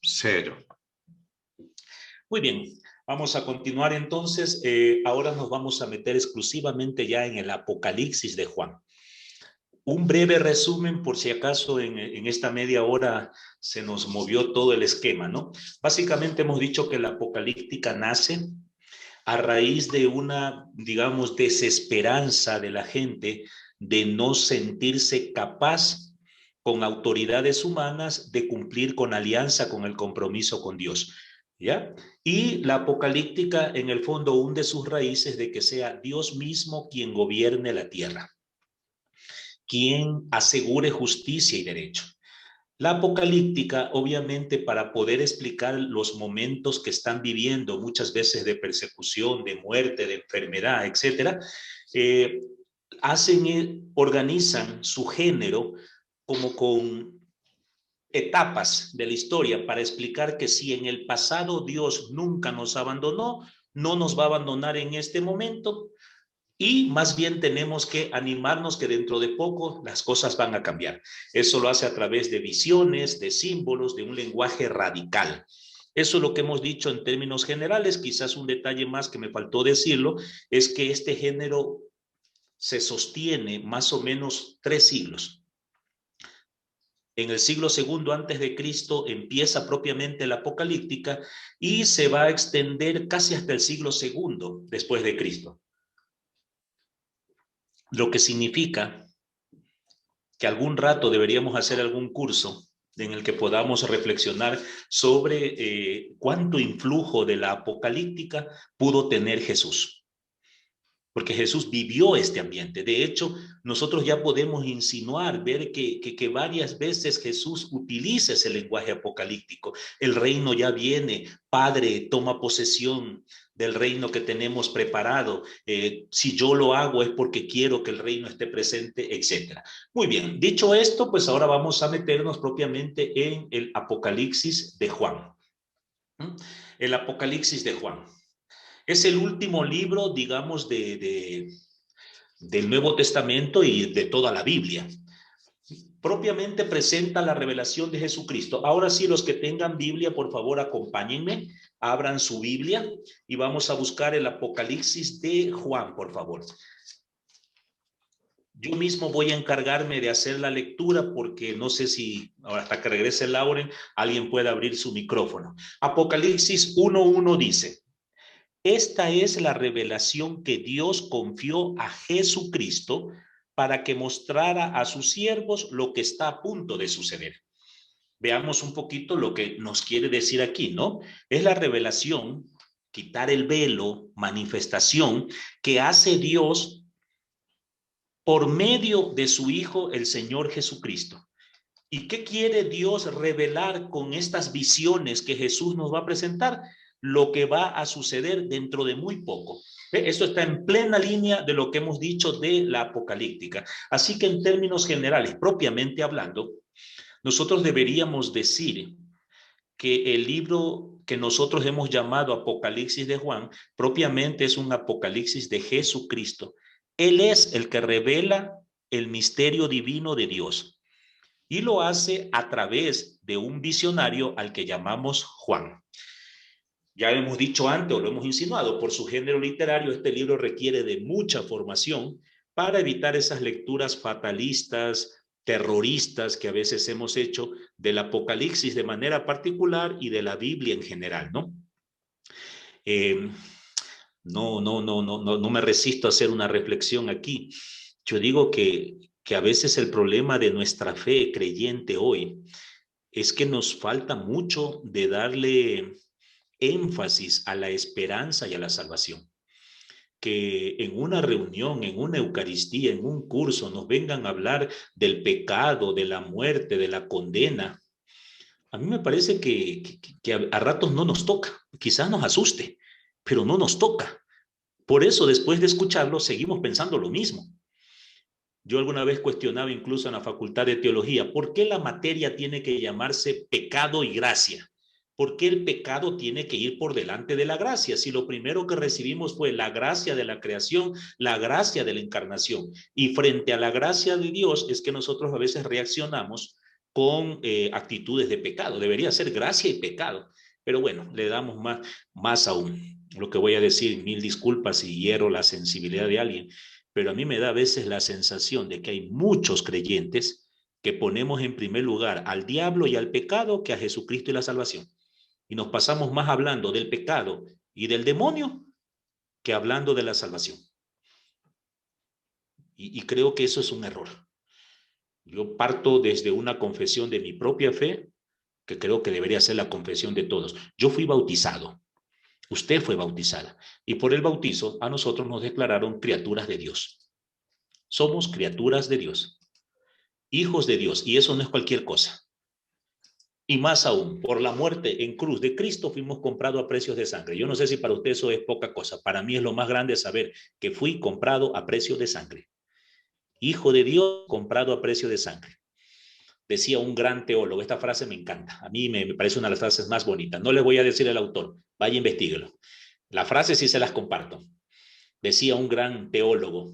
Cero. Muy bien, vamos a continuar entonces. Ahora nos vamos a meter exclusivamente ya en el Apocalipsis de Juan. Un breve resumen por si acaso en esta media hora se nos movió todo el esquema, ¿no? Básicamente hemos dicho que la apocalíptica nace a raíz de una, digamos, desesperanza de la gente de no sentirse capaz con autoridades humanas de cumplir con alianza, con el compromiso con Dios, ¿ya? Y la apocalíptica en el fondo hunde sus raíces de que sea Dios mismo quien gobierne la tierra, quien asegure justicia y derecho. La apocalíptica, obviamente, para poder explicar los momentos que están viviendo, muchas veces de persecución, de muerte, de enfermedad, etcétera, organizan su género como con etapas de la historia para explicar que si en el pasado Dios nunca nos abandonó, no nos va a abandonar en este momento. Y más bien tenemos que animarnos que dentro de poco las cosas van a cambiar. Eso lo hace a través de visiones, de símbolos, de un lenguaje radical. Eso es lo que hemos dicho en términos generales. Quizás un detalle más que me faltó decirlo es que este género se sostiene más o menos 3 siglos. En el siglo II antes de Cristo empieza propiamente la apocalíptica y se va a extender casi hasta el siglo II después de Cristo. Lo que significa que algún rato deberíamos hacer algún curso en el que podamos reflexionar sobre cuánto influjo de la apocalíptica pudo tener Jesús. Porque Jesús vivió este ambiente. De hecho, nosotros ya podemos insinuar, ver que varias veces Jesús utiliza ese lenguaje apocalíptico. El reino ya viene, Padre, toma posesión del reino que tenemos preparado. Si yo lo hago es porque quiero que el reino esté presente, etc. Muy bien, dicho esto, pues ahora vamos a meternos propiamente en el Apocalipsis de Juan. El Apocalipsis de Juan. Es el último libro, digamos, del Nuevo Testamento y de toda la Biblia. Propiamente presenta la revelación de Jesucristo. Ahora sí, los que tengan Biblia, por favor, acompáñenme, abran su Biblia y vamos a buscar el Apocalipsis de Juan, por favor. Yo mismo voy a encargarme de hacer la lectura porque no sé si hasta que regrese Lauren, alguien pueda abrir su micrófono. Apocalipsis 1:1 dice: esta es la revelación que Dios confió a Jesucristo para que mostrara a sus siervos lo que está a punto de suceder. Veamos un poquito lo que nos quiere decir aquí, ¿no? Es la revelación, quitar el velo, manifestación que hace Dios por medio de su Hijo, el Señor Jesucristo. ¿Y qué quiere Dios revelar con estas visiones que Jesús nos va a presentar? Lo que va a suceder dentro de muy poco. Esto está en plena línea de lo que hemos dicho de la apocalíptica. Así que en términos generales, propiamente hablando, nosotros deberíamos decir que el libro que nosotros hemos llamado Apocalipsis de Juan, propiamente es un Apocalipsis de Jesucristo. Él es el que revela el misterio divino de Dios. Y lo hace a través de un visionario al que llamamos Juan. Ya hemos dicho antes, o lo hemos insinuado, por su género literario, este libro requiere de mucha formación para evitar esas lecturas fatalistas, terroristas que a veces hemos hecho del Apocalipsis de manera particular y de la Biblia en general, ¿no? No me resisto a hacer una reflexión aquí. Yo digo que a veces el problema de nuestra fe creyente hoy es que nos falta mucho de darle énfasis a la esperanza y a la salvación. Que en una reunión, en una Eucaristía, en un curso, nos vengan a hablar del pecado, de la muerte, de la condena. A mí me parece que a ratos no nos toca, quizás nos asuste, pero no nos toca. Por eso, después de escucharlo, seguimos pensando lo mismo. Yo alguna vez cuestionaba incluso en la Facultad de Teología, ¿por qué la materia tiene que llamarse pecado y gracia? ¿Por qué el pecado tiene que ir por delante de la gracia? Si lo primero que recibimos fue la gracia de la creación, la gracia de la encarnación, y frente a la gracia de Dios es que nosotros a veces reaccionamos con actitudes de pecado. Debería ser gracia y pecado. Pero bueno, le damos más aún. Lo que voy a decir, mil disculpas si hiero la sensibilidad de alguien, pero a mí me da a veces la sensación de que hay muchos creyentes que ponemos en primer lugar al diablo y al pecado que a Jesucristo y la salvación. Y nos pasamos más hablando del pecado y del demonio que hablando de la salvación. Y creo que eso es un error. Yo parto desde una confesión de mi propia fe, que creo que debería ser la confesión de todos. Yo fui bautizado, usted fue bautizada, y por el bautizo a nosotros nos declararon criaturas de Dios. Somos criaturas de Dios, hijos de Dios, y eso no es cualquier cosa. Y más aún, por la muerte en cruz de Cristo fuimos comprados a precios de sangre. Yo no sé si para usted eso es poca cosa. Para mí es lo más grande saber que fui comprado a precio de sangre. Hijo de Dios comprado a precio de sangre. Decía un gran teólogo, esta frase me encanta, a mí me parece una de las frases más bonitas. No le voy a decir el autor, vaya, investiguelo. La frase sí se las comparto. Decía un gran teólogo,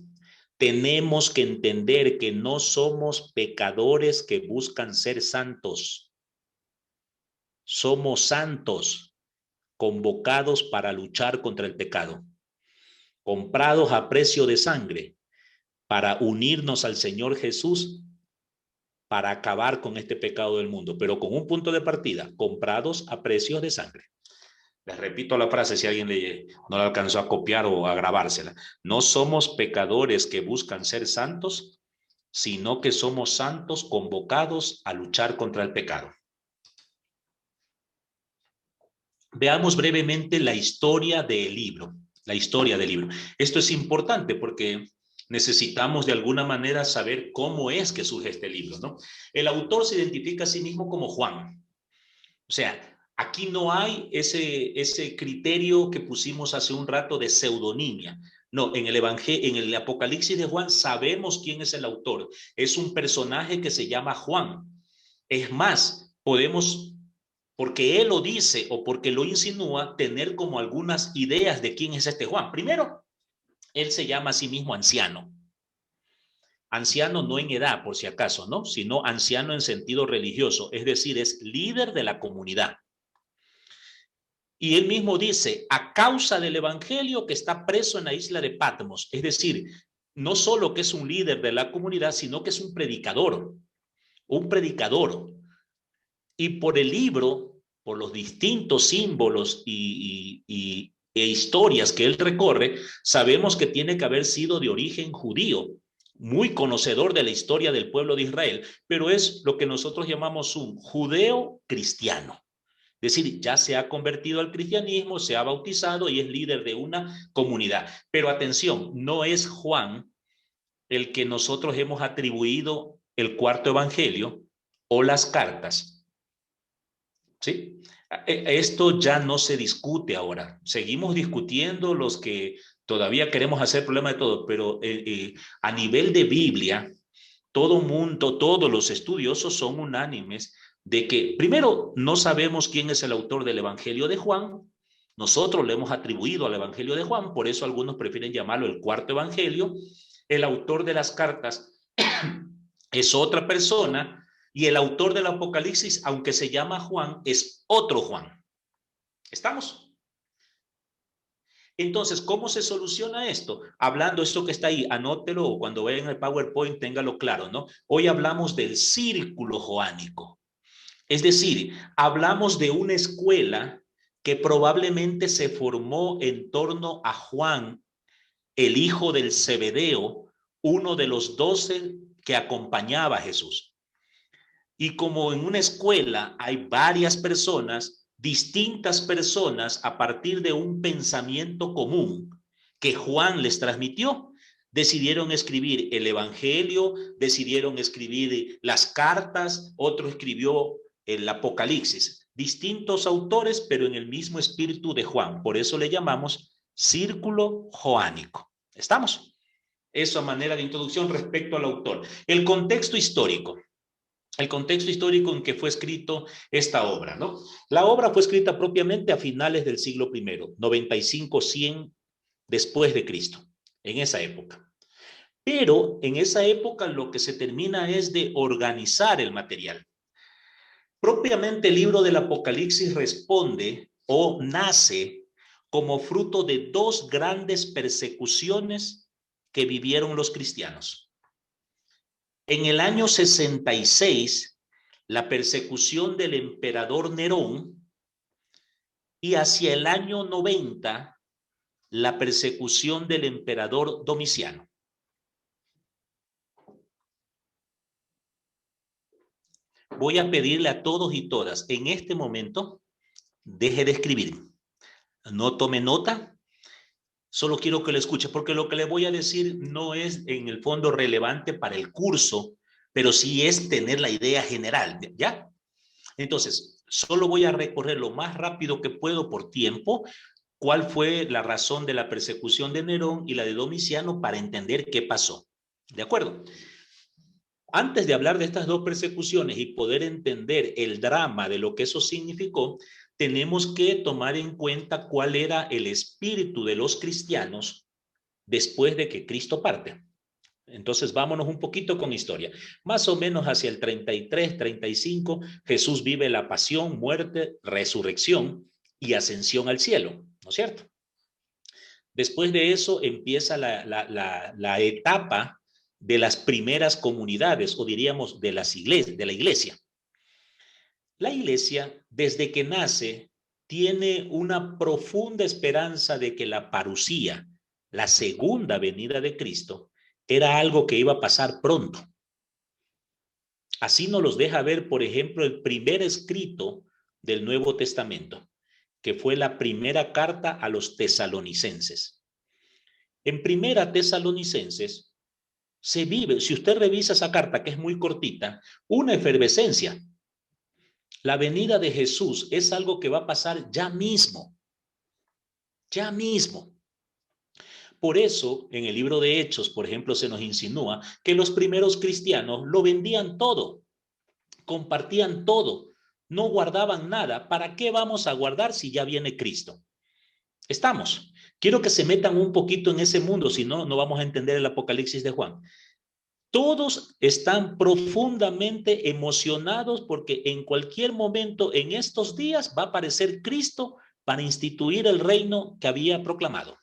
tenemos que entender que no somos pecadores que buscan ser santos. Somos santos convocados para luchar contra el pecado, comprados a precio de sangre para unirnos al Señor Jesús, para acabar con este pecado del mundo, pero con un punto de partida, comprados a precios de sangre. Les repito la frase si alguien no la alcanzó a copiar o a grabársela. No somos pecadores que buscan ser santos, sino que somos santos convocados a luchar contra el pecado. Veamos brevemente la historia del libro. La historia del libro. Esto es importante porque necesitamos de alguna manera saber cómo es que surge este libro, ¿no? El autor se identifica a sí mismo como Juan. O sea, aquí no hay ese criterio que pusimos hace un rato de pseudonimia. No, en el Evangelio, en el Apocalipsis de Juan sabemos quién es el autor. Es un personaje que se llama Juan. Es más, podemos, porque él lo dice o porque lo insinúa, tener como algunas ideas de quién es este Juan. Primero, él se llama a sí mismo anciano. Anciano no en edad, por si acaso, ¿no? Sino anciano en sentido religioso, es decir, es líder de la comunidad. Y él mismo dice, a causa del evangelio que está preso en la isla de Patmos, es decir, no solo que es un líder de la comunidad, sino que es un predicador, un predicador. Y por el libro, por los distintos símbolos e historias que él recorre, sabemos que tiene que haber sido de origen judío, muy conocedor de la historia del pueblo de Israel, pero es lo que nosotros llamamos un judeo cristiano. Es decir, ya se ha convertido al cristianismo, se ha bautizado y es líder de una comunidad. Pero atención, no es Juan el que nosotros hemos atribuido el cuarto evangelio o las cartas. ¿Sí? Esto ya no se discute ahora. Seguimos discutiendo los que todavía queremos hacer problema de todo, pero a nivel de Biblia, todo mundo, todos los estudiosos son unánimes de que, primero, no sabemos quién es el autor del Evangelio de Juan. Nosotros le hemos atribuido al Evangelio de Juan, por eso algunos prefieren llamarlo el cuarto Evangelio. El autor de las cartas es otra persona y el autor del Apocalipsis, aunque se llama Juan, es otro Juan. ¿Estamos? Entonces, ¿cómo se soluciona esto? Hablando esto que está ahí, anótelo o cuando vean el PowerPoint, téngalo claro, ¿no? Hoy hablamos del círculo joánico. Es decir, hablamos de una escuela que probablemente se formó en torno a Juan, el hijo del Zebedeo, uno de los 12 que acompañaba a Jesús. Y como en una escuela hay varias personas, distintas personas, a partir de un pensamiento común que Juan les transmitió, decidieron escribir el Evangelio, decidieron escribir las cartas, otro escribió el Apocalipsis. Distintos autores, pero en el mismo espíritu de Juan. Por eso le llamamos círculo joánico. ¿Estamos? Eso a manera de introducción respecto al autor. El contexto histórico. El contexto histórico en que fue escrito esta obra, ¿no? La obra fue escrita propiamente a finales del siglo I, 95-100 después de Cristo, en esa época. Pero en esa época lo que se termina es de organizar el material. Propiamente el libro del Apocalipsis responde o nace como fruto de dos grandes persecuciones que vivieron los cristianos. En el año 66, la persecución del emperador Nerón, y hacia el año 90, la persecución del emperador Domiciano. Voy a pedirle a todos y todas en este momento, deje de escribir, no tome nota, solo quiero que lo escuche, porque lo que le voy a decir no es en el fondo relevante para el curso, pero sí es tener la idea general, ¿ya? Entonces, solo voy a recorrer lo más rápido que puedo por tiempo cuál fue la razón de la persecución de Nerón y la de Domiciano para entender qué pasó. ¿De acuerdo? Antes de hablar de estas dos persecuciones y poder entender el drama de lo que eso significó, tenemos que tomar en cuenta cuál era el espíritu de los cristianos después de que Cristo parte. Entonces, vámonos un poquito con historia. Más o menos hacia el 33, 35, Jesús vive la pasión, muerte, resurrección y ascensión al cielo, ¿no es cierto? Después de eso empieza la etapa de las primeras comunidades, o diríamos de la iglesia. La iglesia, desde que nace, tiene una profunda esperanza de que la parusía, la segunda venida de Cristo, era algo que iba a pasar pronto. Así nos los deja ver, por ejemplo, el primer escrito del Nuevo Testamento, que fue la primera carta a los tesalonicenses. En Primera Tesalonicenses se vive, si usted revisa esa carta que es muy cortita, una efervescencia. La venida de Jesús es algo que va a pasar ya mismo, ya mismo. Por eso, en el libro de Hechos, por ejemplo, se nos insinúa que los primeros cristianos lo vendían todo, compartían todo, no guardaban nada. ¿Para qué vamos a guardar si ya viene Cristo? Estamos. Quiero que se metan un poquito en ese mundo, si no, no vamos a entender el Apocalipsis de Juan. Todos están profundamente emocionados porque en cualquier momento en estos días va a aparecer Cristo para instituir el reino que había proclamado.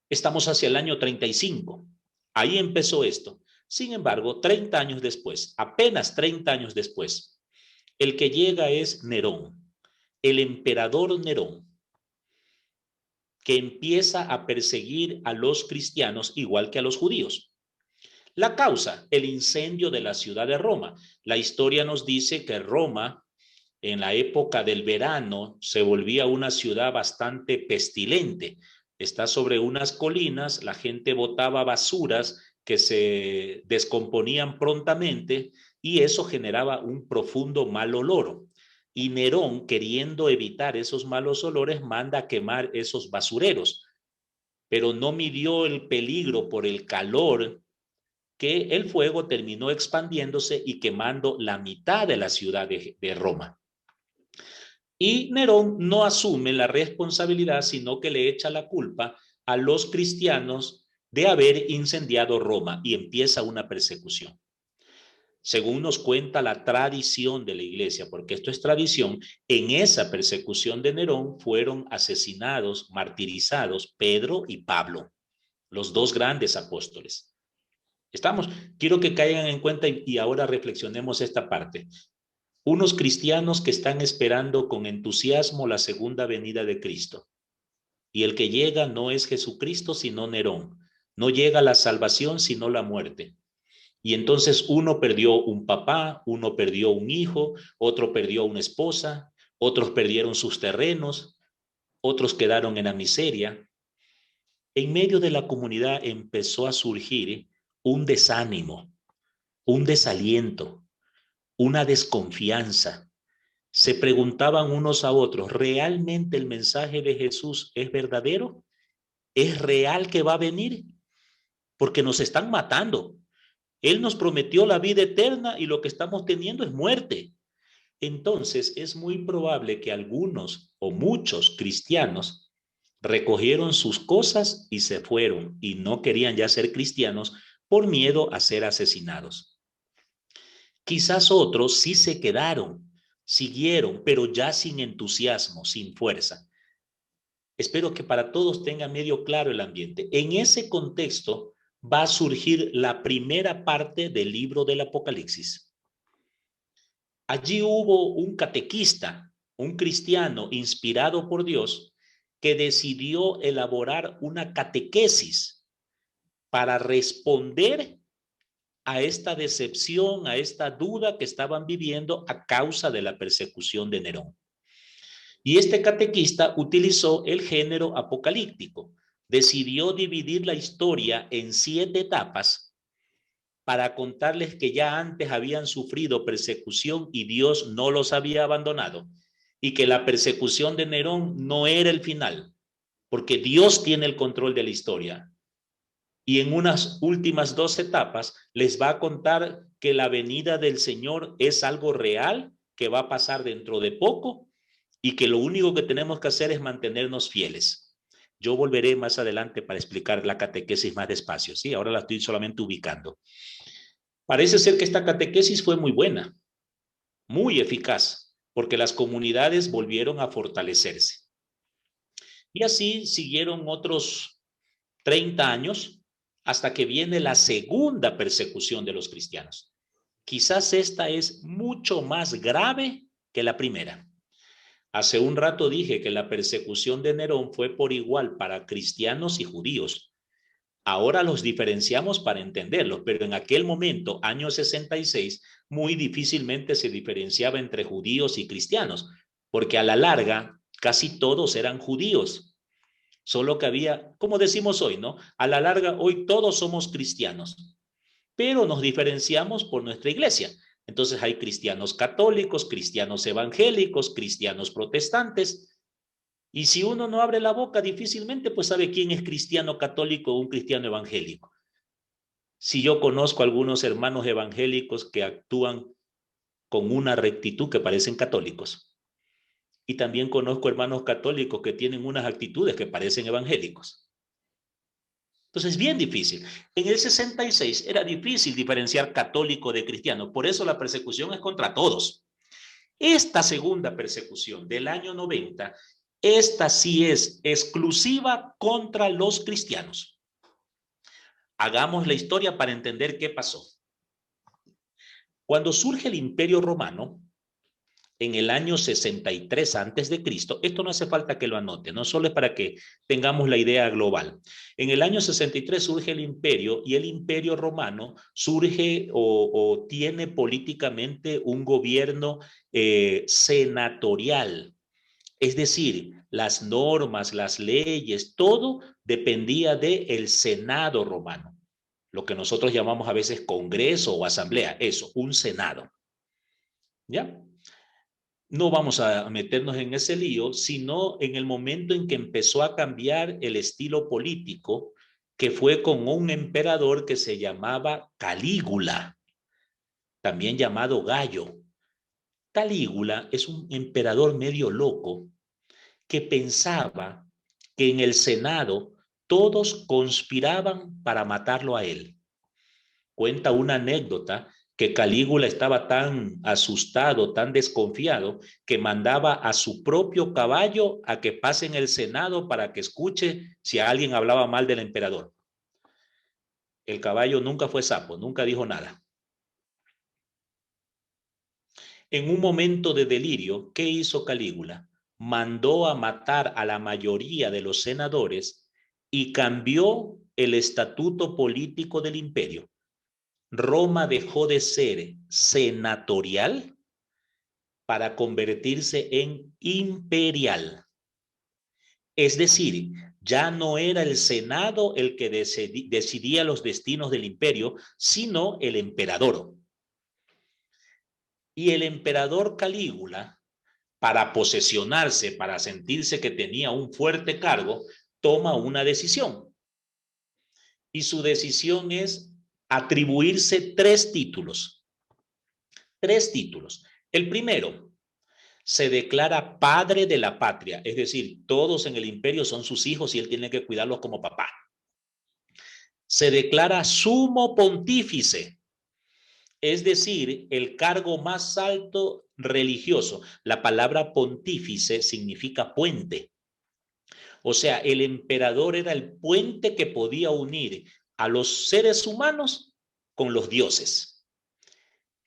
Estamos hacia el año 35. Ahí empezó esto. Sin embargo, 30 años después, apenas 30 años después, el que llega es Nerón, el emperador Nerón, que empieza a perseguir a los cristianos igual que a los judíos. La causa, el incendio de la ciudad de Roma. La historia nos dice que Roma, en la época del verano, se volvía una ciudad bastante pestilente. Está sobre unas colinas, la gente botaba basuras que se descomponían prontamente y eso generaba un profundo mal olor. Y Nerón, queriendo evitar esos malos olores, manda a quemar esos basureros, pero no midió el peligro por el calor, que el fuego terminó expandiéndose y quemando la mitad de la ciudad de Roma. Y Nerón no asume la responsabilidad, sino que le echa la culpa a los cristianos de haber incendiado Roma y empieza una persecución. Según nos cuenta la tradición de la iglesia, porque esto es tradición, en esa persecución de Nerón fueron asesinados, martirizados Pedro y Pablo, los dos grandes apóstoles. Estamos, quiero que caigan en cuenta y ahora reflexionemos esta parte. Unos cristianos que están esperando con entusiasmo la segunda venida de Cristo. Y el que llega no es Jesucristo, sino Nerón. No llega la salvación, sino la muerte. Y entonces uno perdió un papá, uno perdió un hijo, otro perdió una esposa, otros perdieron sus terrenos, otros quedaron en la miseria. En medio de la comunidad empezó a surgir un desánimo, un desaliento, una desconfianza. Se preguntaban unos a otros, ¿realmente el mensaje de Jesús es verdadero? ¿Es real que va a venir? Porque nos están matando. Él nos prometió la vida eterna y lo que estamos teniendo es muerte. Entonces es muy probable que algunos o muchos cristianos recogieron sus cosas y se fueron y no querían ya ser cristianos por miedo a ser asesinados. Quizás otros sí se quedaron, siguieron, pero ya sin entusiasmo, sin fuerza. Espero que para todos tenga medio claro el ambiente. En ese contexto va a surgir la primera parte del libro del Apocalipsis. Allí hubo un catequista, un cristiano inspirado por Dios, que decidió elaborar una catequesis para responder a esta decepción, a esta duda que estaban viviendo a causa de la persecución de Nerón. Y este catequista utilizó el género apocalíptico. Decidió dividir la historia en 7 etapas para contarles que ya antes habían sufrido persecución y Dios no los había abandonado, y que la persecución de Nerón no era el final, porque Dios tiene el control de la historia. Y en unas últimas 2 etapas les va a contar que la venida del Señor es algo real, que va a pasar dentro de poco, y que lo único que tenemos que hacer es mantenernos fieles. Yo volveré más adelante para explicar la catequesis más despacio, ¿sí? Ahora la estoy solamente ubicando. Parece ser que esta catequesis fue muy buena, muy eficaz, porque las comunidades volvieron a fortalecerse. Y así siguieron otros 30 años hasta que viene la segunda persecución de los cristianos. Quizás esta es mucho más grave que la primera. Hace un rato dije que la persecución de Nerón fue por igual para cristianos y judíos. Ahora los diferenciamos para entenderlos, pero en aquel momento, año 66, muy difícilmente se diferenciaba entre judíos y cristianos, porque a la larga casi todos eran judíos. Solo que había, como decimos hoy, ¿no? A la larga, hoy todos somos cristianos, pero nos diferenciamos por nuestra iglesia. Entonces hay cristianos católicos, cristianos evangélicos, cristianos protestantes. Y si uno no abre la boca, difícilmente pues sabe quién es cristiano católico o un cristiano evangélico. Si yo conozco a algunos hermanos evangélicos que actúan con una rectitud que parecen católicos. Y también conozco hermanos católicos que tienen unas actitudes que parecen evangélicos. Entonces es bien difícil. En el 66 era difícil diferenciar católico de cristiano. Por eso la persecución es contra todos. Esta segunda persecución del año 90, esta sí es exclusiva contra los cristianos. Hagamos la historia para entender qué pasó. Cuando surge el Imperio Romano, en el año 63 antes de Cristo, esto no hace falta que lo anote, no solo es para que tengamos la idea global. En el año 63 surge el imperio y el Imperio Romano surge o tiene políticamente un gobierno senatorial. Es decir, las normas, las leyes, todo dependía del Senado romano, lo que nosotros llamamos a veces Congreso o Asamblea, eso, un Senado. ¿Ya? No vamos a meternos en ese lío, sino en el momento en que empezó a cambiar el estilo político, que fue con un emperador que se llamaba Calígula, también llamado Gallo. Calígula es un emperador medio loco que pensaba que en el Senado todos conspiraban para matarlo a él. Cuenta una anécdota que Calígula estaba tan asustado, tan desconfiado, que mandaba a su propio caballo a que pase en el Senado para que escuche si alguien hablaba mal del emperador. El caballo nunca fue sapo, nunca dijo nada. En un momento de delirio, ¿qué hizo Calígula? Mandó a matar a la mayoría de los senadores y cambió el estatuto político del imperio. Roma dejó de ser senatorial para convertirse en imperial. Es decir, ya no era el Senado el que decidía los destinos del imperio, sino el emperador. Y el emperador Calígula, para posesionarse, para sentirse que tenía un fuerte cargo, toma una decisión. Y su decisión es atribuirse 3 títulos. 3 títulos. El primero, se declara padre de la patria, es decir, todos en el imperio son sus hijos y él tiene que cuidarlos como papá. Se declara sumo pontífice, es decir, el cargo más alto religioso. La palabra pontífice significa puente. O sea, el emperador era el puente que podía unir a los seres humanos con los dioses.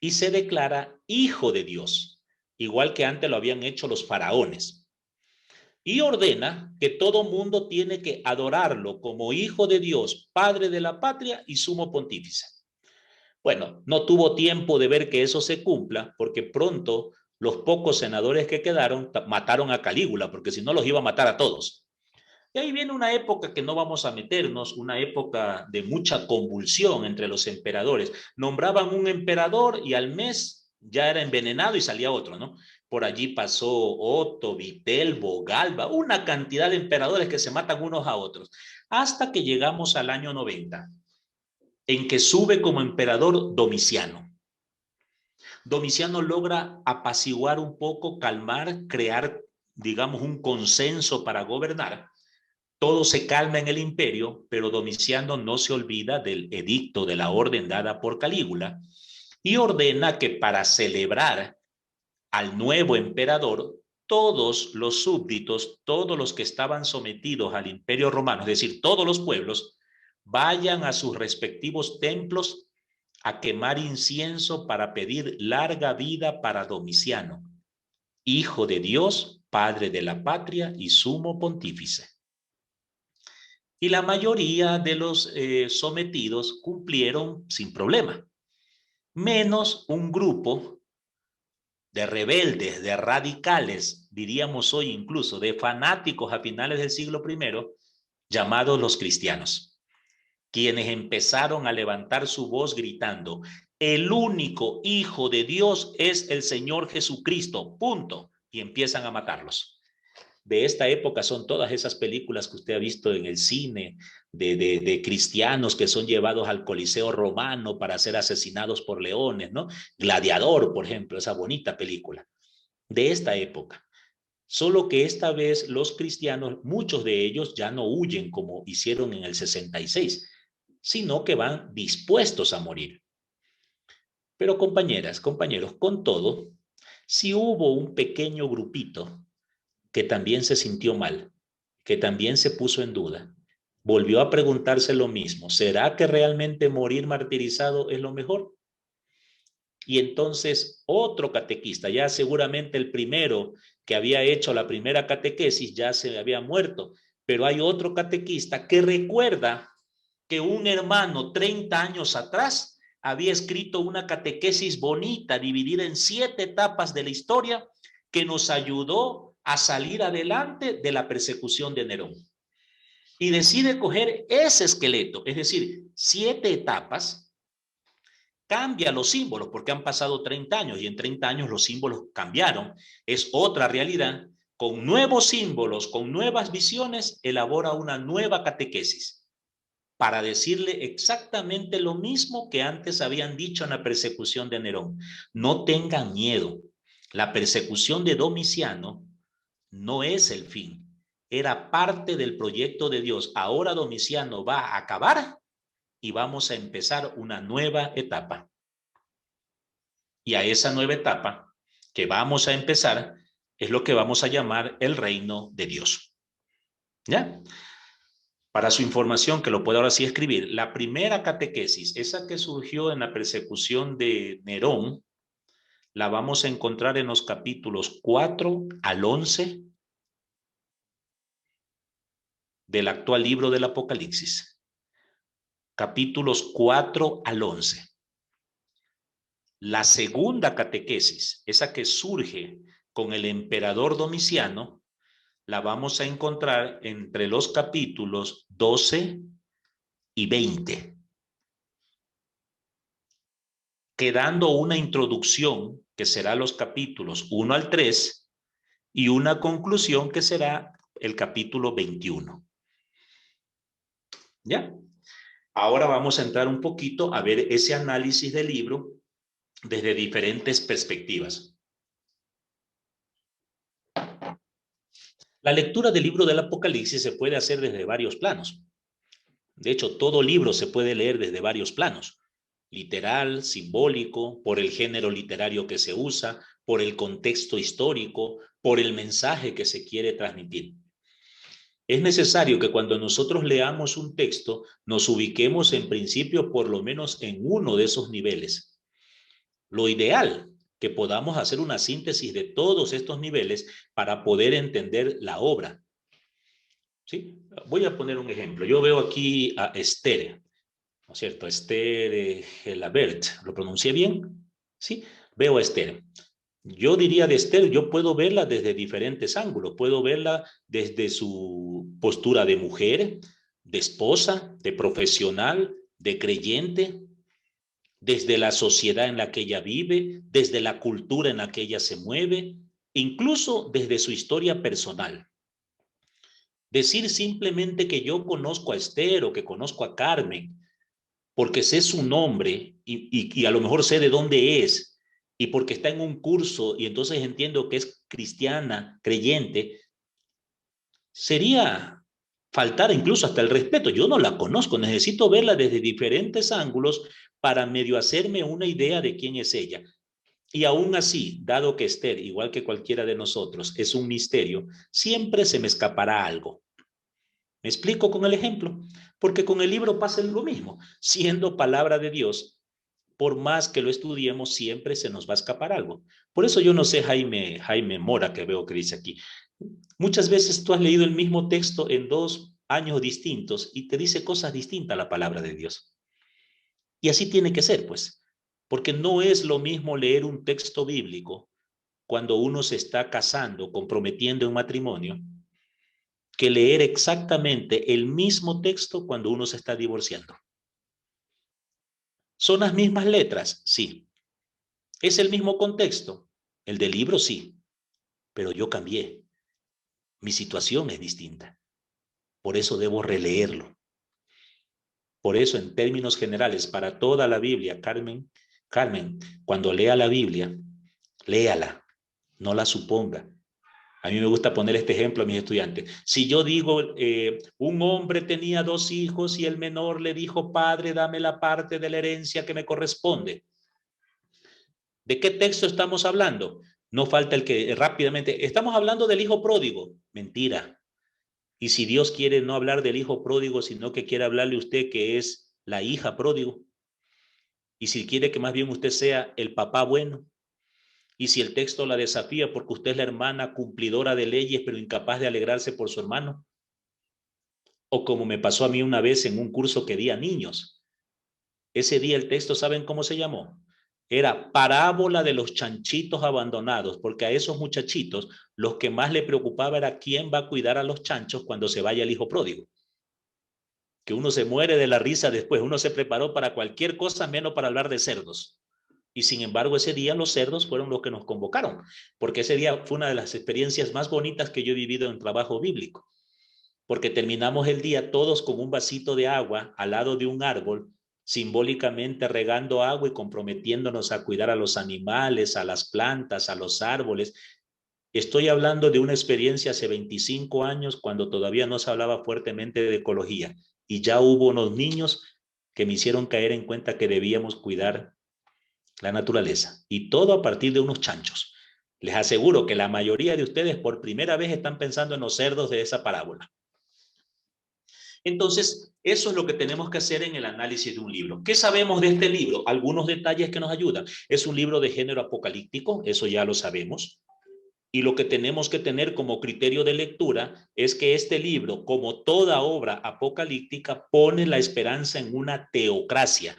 Y se declara hijo de Dios, igual que antes lo habían hecho los faraones. Y ordena que todo mundo tiene que adorarlo como hijo de Dios, padre de la patria y sumo pontífice. Bueno, no tuvo tiempo de ver que eso se cumpla, porque pronto los pocos senadores que quedaron mataron a Calígula, porque si no los iba a matar a todos. Y ahí viene una época que no vamos a meternos, una época de mucha convulsión entre los emperadores. Nombraban un emperador y al mes ya era envenenado y salía otro, ¿no? Por allí pasó Otto, Vitelbo, Galba, una cantidad de emperadores que se matan unos a otros, hasta que llegamos al año 90, en que sube como emperador Domiciano. Domiciano logra apaciguar un poco, calmar, crear, digamos, un consenso para gobernar. Todo se calma en el imperio, pero Domiciano no se olvida del edicto de la orden dada por Calígula y ordena que para celebrar al nuevo emperador, todos los súbditos, todos los que estaban sometidos al imperio romano, es decir, todos los pueblos, vayan a sus respectivos templos a quemar incienso para pedir larga vida para Domiciano, hijo de Dios, padre de la patria y sumo pontífice. Y la mayoría de los sometidos cumplieron sin problema, menos un grupo de rebeldes, de radicales, diríamos hoy incluso, de fanáticos a finales del siglo I, llamados los cristianos, quienes empezaron a levantar su voz gritando: el único Hijo de Dios es el Señor Jesucristo, punto, y empiezan a matarlos. De esta época son todas esas películas que usted ha visto en el cine de cristianos que son llevados al Coliseo romano para ser asesinados por leones, ¿no? Gladiador, por ejemplo, esa bonita película de esta época. Solo que esta vez los cristianos, muchos de ellos ya no huyen como hicieron en el 66, sino que van dispuestos a morir. Pero compañeras, compañeros, con todo, si hubo un pequeño grupito que también se sintió mal, que también se puso en duda, volvió a preguntarse lo mismo: ¿será que realmente morir martirizado es lo mejor? Y entonces otro catequista, ya seguramente el primero que había hecho la primera catequesis ya se había muerto, pero hay otro catequista que recuerda que un hermano 30 años atrás había escrito una catequesis bonita, dividida en 7 etapas de la historia, que nos ayudó a salir adelante de la persecución de Nerón. Y decide coger ese esqueleto, es decir, 7 etapas, cambia los símbolos porque han pasado 30 años y en 30 años los símbolos cambiaron. Es otra realidad. Con nuevos símbolos, con nuevas visiones, elabora una nueva catequesis para decirle exactamente lo mismo que antes habían dicho en la persecución de Nerón. No tengan miedo. La persecución de Domiciano no es el fin. Era parte del proyecto de Dios. Ahora Domiciano va a acabar y vamos a empezar una nueva etapa. Y a esa nueva etapa que vamos a empezar es lo que vamos a llamar el reino de Dios. ¿Ya? Para su información, que lo puedo ahora sí escribir, la primera catequesis, esa que surgió en la persecución de Nerón, la vamos a encontrar en los capítulos 4 al 11 del actual libro del Apocalipsis. Capítulos 4 al 11. La segunda catequesis, esa que surge con el emperador Domiciano, la vamos a encontrar entre los capítulos 12 y 20, quedando una introducción que será los capítulos 1 al 3 y una conclusión que será el capítulo 21. ¿Ya? Ahora vamos a entrar un poquito a ver ese análisis del libro desde diferentes perspectivas. La lectura del libro del Apocalipsis se puede hacer desde varios planos. De hecho, todo libro se puede leer desde varios planos. literal, simbólico, por el género literario que se usa, por el contexto histórico, por el mensaje que se quiere transmitir. Es necesario que cuando nosotros leamos un texto nos ubiquemos en principio por lo menos en uno de esos niveles. Lo ideal, que podamos hacer una síntesis de todos estos niveles para poder entender la obra. ¿Sí? Voy a poner un ejemplo. Yo veo aquí a Esther, ¿no es cierto? Esther Gelabert, ¿lo pronuncié bien? Sí, veo a Esther. Yo diría de Esther, yo puedo verla desde diferentes ángulos. Puedo verla desde su postura de mujer, de esposa, de profesional, de creyente, desde la sociedad en la que ella vive, desde la cultura en la que ella se mueve, incluso desde su historia personal. Decir simplemente que yo conozco a Esther o que conozco a Carmen, porque sé su nombre y a lo mejor sé de dónde es, y porque está en un curso y entonces entiendo que es cristiana, creyente, sería faltar incluso hasta el respeto. Yo no la conozco, necesito verla desde diferentes ángulos para medio hacerme una idea de quién es ella. Y aún así, dado que Esther, igual que cualquiera de nosotros, es un misterio, siempre se me escapará algo. ¿Me explico con el ejemplo? Porque con el libro pasa lo mismo. Siendo palabra de Dios, por más que lo estudiemos, siempre se nos va a escapar algo. Por eso yo no sé, Jaime Mora, que veo que dice aquí, muchas veces tú has leído el mismo texto en 2 años distintos y te dice cosas distintas a la palabra de Dios. Y así tiene que ser, pues, porque no es lo mismo leer un texto bíblico cuando uno se está casando, comprometiendo en matrimonio, que leer exactamente el mismo texto cuando uno se está divorciando. ¿Son las mismas letras? Sí. ¿Es el mismo contexto? El del libro sí, pero yo cambié. Mi situación es distinta. Por eso debo releerlo. Por eso, en términos generales, para toda la Biblia, Carmen, cuando lea la Biblia, léala, no la suponga. A mí me gusta poner este ejemplo a mis estudiantes. Si yo digo, un hombre tenía 2 hijos y el menor le dijo, padre, dame la parte de la herencia que me corresponde. ¿De qué texto estamos hablando? No falta el que rápidamente, estamos hablando del hijo pródigo. Mentira. Y si Dios quiere no hablar del hijo pródigo, sino que quiere hablarle a usted que es la hija pródigo. Y si quiere que más bien usted sea el papá bueno. Y si el texto la desafía porque usted es la hermana cumplidora de leyes, pero incapaz de alegrarse por su hermano. O como me pasó a mí una vez en un curso que di a niños. Ese día el texto, ¿saben cómo se llamó? Era parábola de los chanchitos abandonados, porque a esos muchachitos los que más le preocupaba era quién va a cuidar a los chanchos cuando se vaya el hijo pródigo. Que uno se muere de la risa después, uno se preparó para cualquier cosa menos para hablar de cerdos. Y sin embargo, ese día los cerdos fueron los que nos convocaron, porque ese día fue una de las experiencias más bonitas que yo he vivido en trabajo bíblico, porque terminamos el día todos con un vasito de agua al lado de un árbol, simbólicamente regando agua y comprometiéndonos a cuidar a los animales, a las plantas, a los árboles. Estoy hablando de una experiencia hace 25 años cuando todavía no se hablaba fuertemente de ecología y ya hubo unos niños que me hicieron caer en cuenta que debíamos cuidar la naturaleza y todo a partir de unos chanchos. Les aseguro que la mayoría de ustedes por primera vez están pensando en los cerdos de esa parábola. Entonces, eso es lo que tenemos que hacer en el análisis de un libro. ¿Qué sabemos de este libro? Algunos detalles que nos ayudan. Es un libro de género apocalíptico, eso ya lo sabemos. Y lo que tenemos que tener como criterio de lectura es que este libro, como toda obra apocalíptica, pone la esperanza en una teocracia.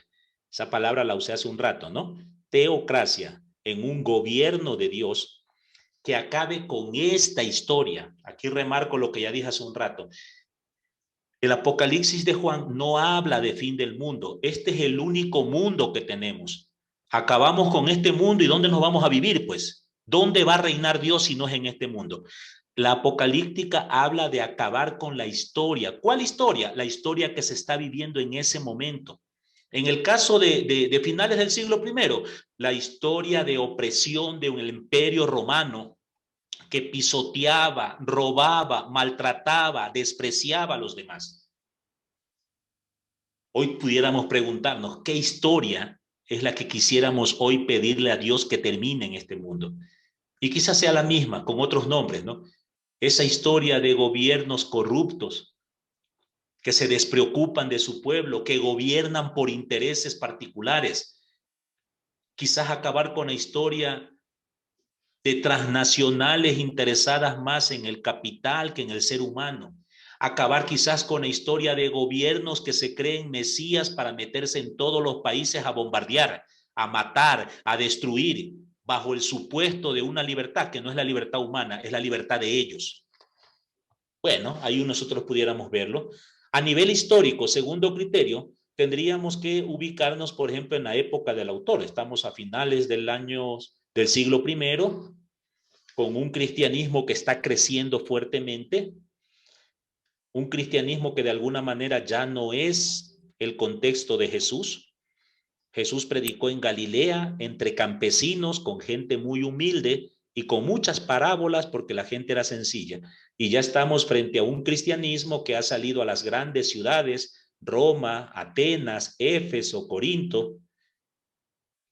Esa palabra la usé hace un rato, ¿no? Teocracia, en un gobierno de Dios que acabe con esta historia. Aquí remarco lo que ya dije hace un rato. El Apocalipsis de Juan no habla de fin del mundo. Este es el único mundo que tenemos. Acabamos con este mundo y ¿dónde nos vamos a vivir, pues? ¿Dónde va a reinar Dios si no es en este mundo? La apocalíptica habla de acabar con la historia. ¿Cuál historia? La historia que se está viviendo en ese momento. En el caso de finales del siglo I, la historia de opresión de un imperio romano que pisoteaba, robaba, maltrataba, despreciaba a los demás. Hoy pudiéramos preguntarnos, ¿qué historia es la que quisiéramos hoy pedirle a Dios que termine en este mundo. Y quizás sea la misma, con otros nombres, ¿no? Esa historia de gobiernos corruptos que se despreocupan de su pueblo, que gobiernan por intereses particulares. Quizás acabar con la historia de transnacionales interesadas más en el capital que en el ser humano. Acabar quizás con la historia de gobiernos que se creen mesías para meterse en todos los países a bombardear, a matar, a destruir, bajo el supuesto de una libertad que no es la libertad humana, es la libertad de ellos. Bueno, ahí nosotros pudiéramos verlo. A nivel histórico, segundo criterio, tendríamos que ubicarnos, por ejemplo, en la época del autor. Estamos a finales del siglo I, con un cristianismo que está creciendo fuertemente, un cristianismo que de alguna manera ya no es el contexto de Jesús. Jesús predicó en Galilea, entre campesinos, con gente muy humilde y con muchas parábolas porque la gente era sencilla. Y ya estamos frente a un cristianismo que ha salido a las grandes ciudades, Roma, Atenas, Éfeso, Corinto,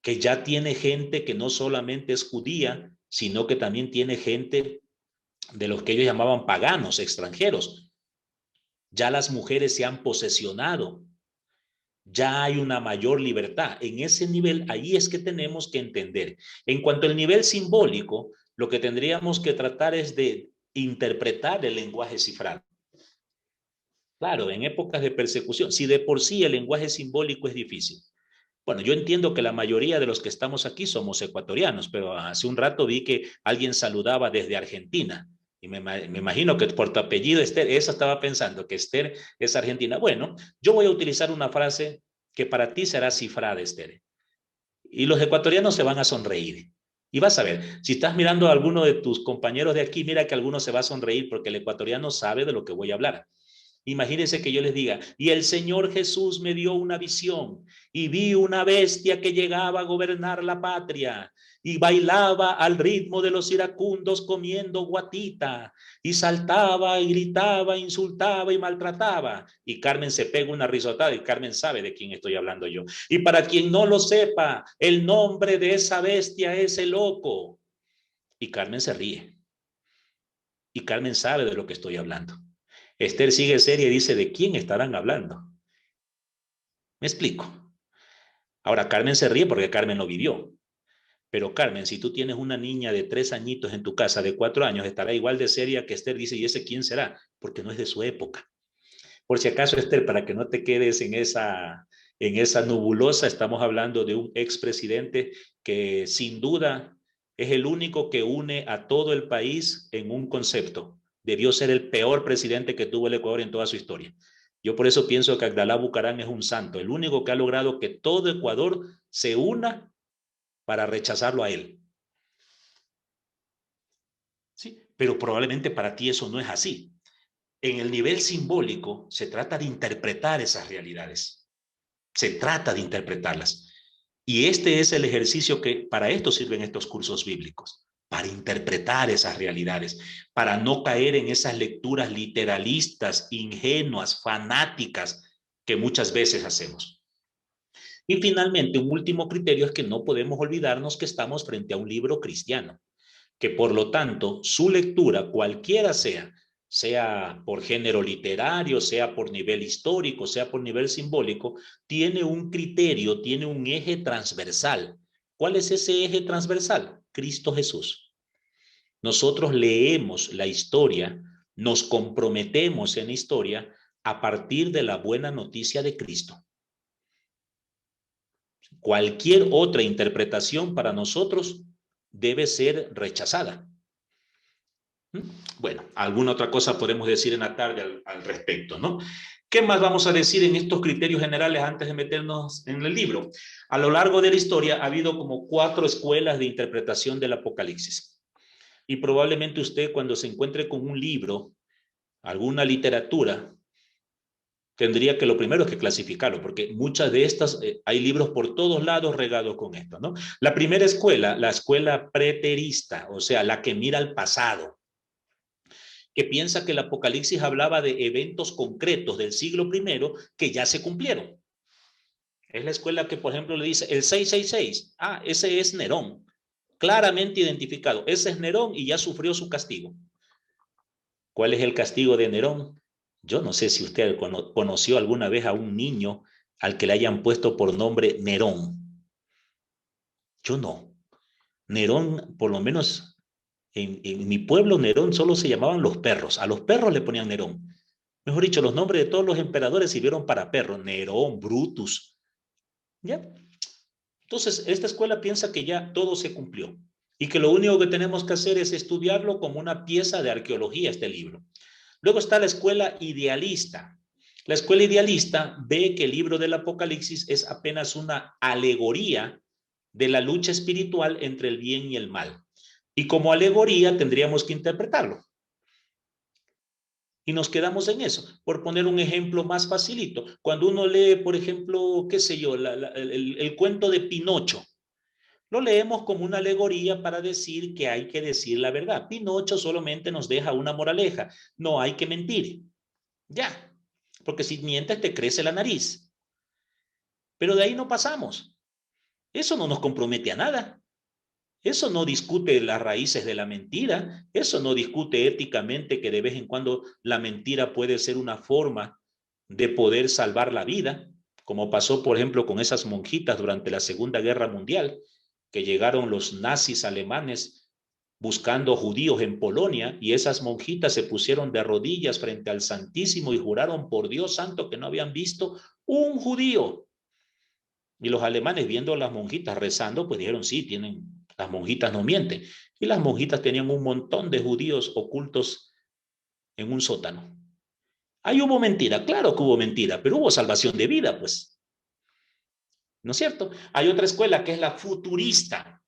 que ya tiene gente que no solamente es judía, sino que también tiene gente de los que ellos llamaban paganos, extranjeros. Ya las mujeres se han posesionado, ya hay una mayor libertad. En ese nivel, ahí es que tenemos que entender. En cuanto al nivel simbólico, lo que tendríamos que tratar es de interpretar el lenguaje cifrado. Claro, en épocas de persecución, si de por sí el lenguaje simbólico es difícil. Bueno, yo entiendo que la mayoría de los que estamos aquí somos ecuatorianos, pero hace un rato vi que alguien saludaba desde Argentina. Y me imagino que por tu apellido, Esther, eso estaba pensando, que Esther es argentina. Bueno, yo voy a utilizar una frase que para ti será cifrada, Esther. Y los ecuatorianos se van a sonreír. Y vas a ver, si estás mirando a alguno de tus compañeros de aquí, mira que alguno se va a sonreír porque el ecuatoriano sabe de lo que voy a hablar. Imagínense que yo les diga, y el Señor Jesús me dio una visión y vi una bestia que llegaba a gobernar la patria y bailaba al ritmo de los iracundos comiendo guatita y saltaba y gritaba, insultaba y maltrataba. Y Carmen se pega una risotada y Carmen sabe de quién estoy hablando yo. Y para quien no lo sepa, el nombre de esa bestia es el loco. Y Carmen se ríe. Y Carmen sabe de lo que estoy hablando. Esther sigue seria y dice, ¿de quién estarán hablando? ¿Me explico? Ahora, Carmen se ríe porque Carmen lo vivió. Pero Carmen, si tú tienes una niña de 3 añitos en tu casa, de 4 años, estará igual de seria que Esther dice, ¿y ese quién será? Porque no es de su época. Por si acaso, Esther, para que no te quedes en esa nubulosa, estamos hablando de un expresidente que sin duda es el único que une a todo el país en un concepto. Debió ser el peor presidente que tuvo el Ecuador en toda su historia. Yo por eso pienso que Abdalá Bucaram es un santo, el único que ha logrado que todo Ecuador se una para rechazarlo a él. ¿Sí? Pero probablemente para ti eso no es así. En el nivel simbólico se trata de interpretar esas realidades. Se trata de interpretarlas. Y este es el ejercicio que para esto sirven estos cursos bíblicos, para interpretar esas realidades, para no caer en esas lecturas literalistas, ingenuas, fanáticas que muchas veces hacemos. Y finalmente, un último criterio es que no podemos olvidarnos que estamos frente a un libro cristiano, que por lo tanto su lectura, cualquiera sea, sea por género literario, sea por nivel histórico, sea por nivel simbólico, tiene un criterio, tiene un eje transversal. ¿Cuál es ese eje transversal? Cristo Jesús. Nosotros leemos la historia, nos comprometemos en la historia a partir de la buena noticia de Cristo. Cualquier otra interpretación para nosotros debe ser rechazada. Bueno, alguna otra cosa podemos decir en la tarde al respecto, ¿no? ¿Qué más vamos a decir en estos criterios generales antes de meternos en el libro? A lo largo de la historia ha habido como 4 escuelas de interpretación del Apocalipsis. Y probablemente usted cuando se encuentre con un libro, alguna literatura, tendría que lo primero es que clasificarlo, porque muchas de estas, hay libros por todos lados regados con esto, ¿no? La primera escuela, la escuela preterista, o sea, la que mira al pasado, que piensa que el Apocalipsis hablaba de eventos concretos del siglo I que ya se cumplieron. Es la escuela que, por ejemplo, le dice el 666. Ah, ese es Nerón. Claramente identificado. Ese es Nerón y ya sufrió su castigo. ¿Cuál es el castigo de Nerón? Yo no sé si usted conoció alguna vez a un niño al que le hayan puesto por nombre Nerón. Yo no. Nerón, por lo menos en mi pueblo, Nerón solo se llamaban los perros. A los perros le ponían Nerón. Mejor dicho, los nombres de todos los emperadores sirvieron para perros. Nerón, Brutus. ¿Ya? Entonces, esta escuela piensa que ya todo se cumplió y que lo único que tenemos que hacer es estudiarlo como una pieza de arqueología, este libro. Luego está la escuela idealista. La escuela idealista ve que el libro del Apocalipsis es apenas una alegoría de la lucha espiritual entre el bien y el mal. Y como alegoría tendríamos que interpretarlo. Y nos quedamos en eso. Por poner un ejemplo más facilito, cuando uno lee, por ejemplo, qué sé yo, el cuento de Pinocho, lo leemos como una alegoría para decir que hay que decir la verdad. Pinocho solamente nos deja una moraleja, no hay que mentir. Ya, porque si mientes te crece la nariz. Pero de ahí no pasamos. Eso no nos compromete a nada. Eso no discute las raíces de la mentira. Eso no discute éticamente que de vez en cuando la mentira puede ser una forma de poder salvar la vida, como pasó, por ejemplo, con esas monjitas durante la Segunda Guerra Mundial, que llegaron los nazis alemanes buscando judíos en Polonia y esas monjitas se pusieron de rodillas frente al Santísimo y juraron por Dios santo que no habían visto un judío. Y los alemanes viendo a las monjitas rezando, pues dijeron, sí, las monjitas no mienten. Y las monjitas tenían un montón de judíos ocultos en un sótano. Ahí hubo mentira, claro que hubo mentira, pero hubo salvación de vida, pues. ¿No es cierto? Hay otra escuela que es la futurista.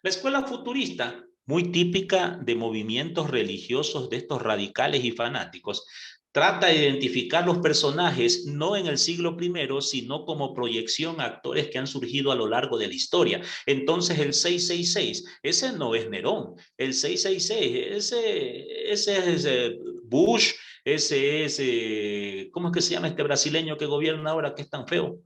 La escuela futurista, muy típica de movimientos religiosos de estos radicales y fanáticos, trata de identificar los personajes no en el siglo I, sino como proyección a actores que han surgido a lo largo de la historia. Entonces el 666, ese no es Nerón. El 666, ese es Bush, ese es, ¿cómo es que se llama este brasileño que gobierna ahora que es tan feo?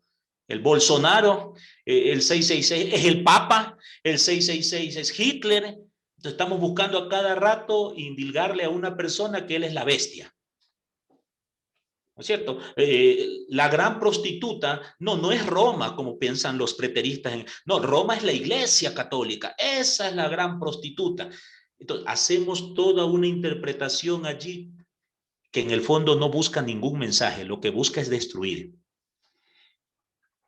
El Bolsonaro, el 666 es el Papa, el 666 es Hitler. Entonces estamos buscando a cada rato indilgarle a una persona que él es la bestia. ¿No es cierto? La gran prostituta, no es Roma, como piensan los preteristas. No, Roma es la iglesia católica. Esa es la gran prostituta. Entonces, hacemos toda una interpretación allí que en el fondo no busca ningún mensaje, lo que busca es destruir.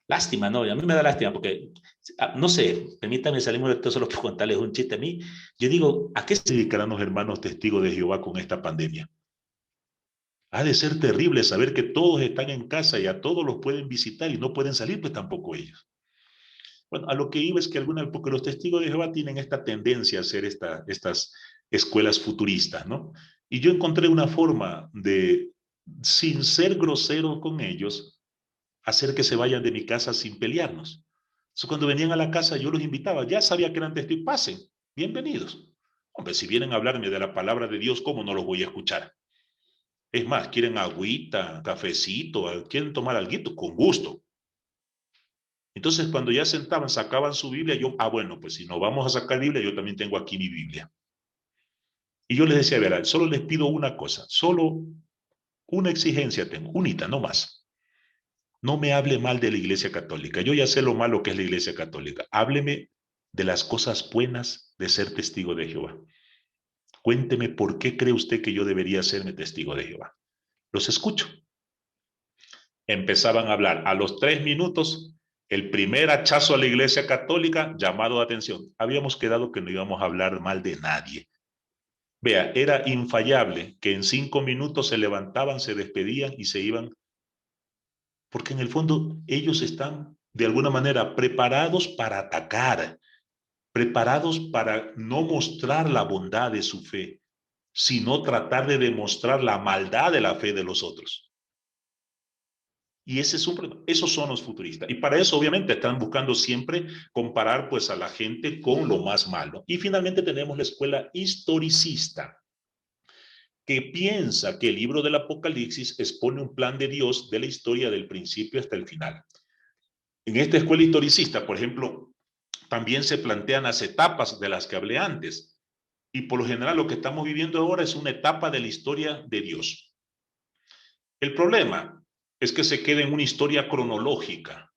Lástima, ¿no? A mí me da lástima porque, no sé, permítame salimos de esto solo por contarles un chiste a mí. Yo digo, ¿a qué se dedicarán los hermanos testigos de Jehová con esta pandemia? Ha de ser terrible saber que todos están en casa y a todos los pueden visitar y no pueden salir, pues tampoco ellos. Bueno, a lo que iba es que porque los testigos de Jehová tienen esta tendencia a hacer estas escuelas futuristas, ¿no? Y yo encontré una forma de, sin ser grosero con ellos, hacer que se vayan de mi casa sin pelearnos. Entonces, cuando venían a la casa, yo los invitaba, ya sabía que eran testigos, pasen, bienvenidos. Hombre, si vienen a hablarme de la palabra de Dios, ¿cómo no los voy a escuchar? Es más, quieren agüita, cafecito, quieren tomar algo, con gusto. Entonces, cuando ya sentaban, sacaban su Biblia, bueno, pues si no vamos a sacar Biblia, yo también tengo aquí mi Biblia. Y yo les decía, verá, solo les pido una cosa, solo una exigencia tengo, unita, no más. No me hable mal de la Iglesia Católica. Yo ya sé lo malo que es la Iglesia Católica. Hábleme de las cosas buenas de ser testigo de Jehová. Cuénteme por qué cree usted que yo debería serme testigo de Jehová. Los escucho. Empezaban a hablar. A los 3 minutos, el primer hachazo a la Iglesia Católica, llamado de atención. Habíamos quedado que no íbamos a hablar mal de nadie. Vea, era infallable que en 5 minutos se levantaban, se despedían y se iban, porque en el fondo ellos están de alguna manera preparados para atacar, preparados para no mostrar la bondad de su fe, sino tratar de demostrar la maldad de la fe de los otros. Y ese es un problema. Esos son los futuristas. Y para eso, obviamente, están buscando siempre comparar pues a la gente con lo más malo. Y finalmente tenemos la escuela historicista, que piensa que el libro del Apocalipsis expone un plan de Dios de la historia del principio hasta el final. En esta escuela historicista, por ejemplo, también se plantean las etapas de las que hablé antes. Y por lo general lo que estamos viviendo ahora es una etapa de la historia de Dios. El problema es que se queda en una historia cronológica.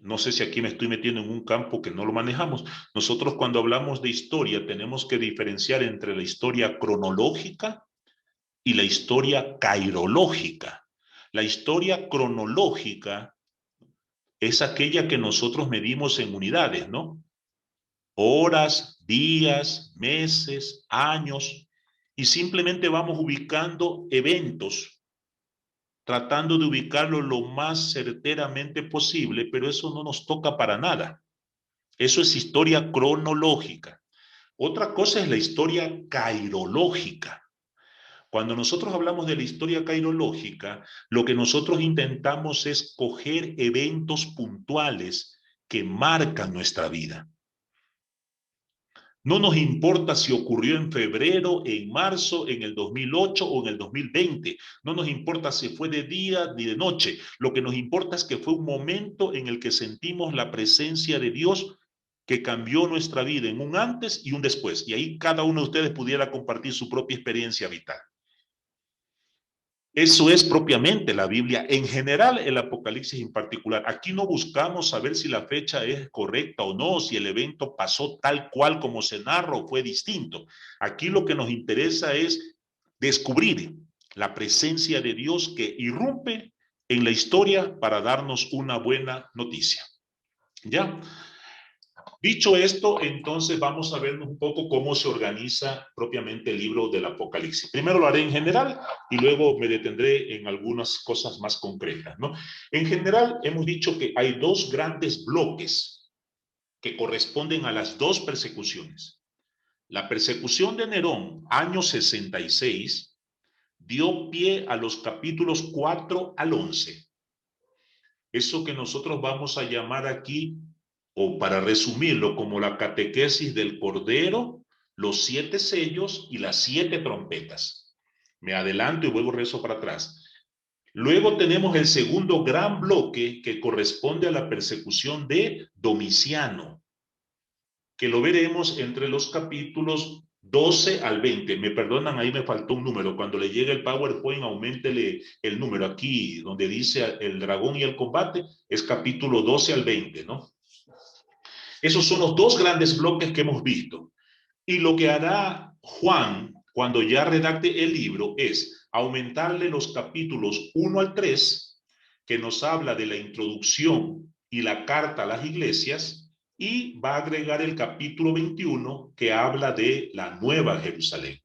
No sé si aquí me estoy metiendo en un campo que no lo manejamos. Nosotros cuando hablamos de historia tenemos que diferenciar entre la historia cronológica y la historia cairológica. La historia cronológica es aquella que nosotros medimos en unidades, ¿no? Horas, días, meses, años, y simplemente vamos ubicando eventos, tratando de ubicarlo lo más certeramente posible, pero eso no nos toca para nada. Eso es historia cronológica. Otra cosa es la historia cairológica. Cuando nosotros hablamos de la historia cairológica, lo que nosotros intentamos es coger eventos puntuales que marcan nuestra vida. No nos importa si ocurrió en febrero, en marzo, en el 2008 o en el 2020. No nos importa si fue de día ni de noche. Lo que nos importa es que fue un momento en el que sentimos la presencia de Dios que cambió nuestra vida en un antes y un después. Y ahí cada uno de ustedes pudiera compartir su propia experiencia vital. Eso es propiamente la Biblia, en general el Apocalipsis en particular. Aquí no buscamos saber si la fecha es correcta o no, si el evento pasó tal cual como se narra o fue distinto. Aquí lo que nos interesa es descubrir la presencia de Dios que irrumpe en la historia para darnos una buena noticia. ¿Ya? Dicho esto, entonces vamos a ver un poco cómo se organiza propiamente el libro del Apocalipsis. Primero lo haré en general y luego me detendré en algunas cosas más concretas, ¿no? En general, hemos dicho que hay dos grandes bloques que corresponden a las dos persecuciones. La persecución de Nerón, año 66, dio pie a los capítulos 4 al 11. Eso que nosotros vamos a llamar aquí, o para resumirlo, como la catequesis del Cordero, los 7 sellos y las 7 trompetas. Me adelanto y vuelvo rezo para atrás. Luego tenemos el segundo gran bloque que corresponde a la persecución de Domiciano, que lo veremos entre los capítulos 12 al 20. Me perdonan, ahí me faltó un número. Cuando le llegue el PowerPoint, auméntele el número. Aquí, donde dice el dragón y el combate, es capítulo 12 al 20, ¿no? Esos son los dos grandes bloques que hemos visto. Y lo que hará Juan cuando ya redacte el libro es aumentarle los capítulos 1 al 3, que nos habla de la introducción y la carta a las iglesias, y va a agregar el capítulo 21, que habla de la Nueva Jerusalén.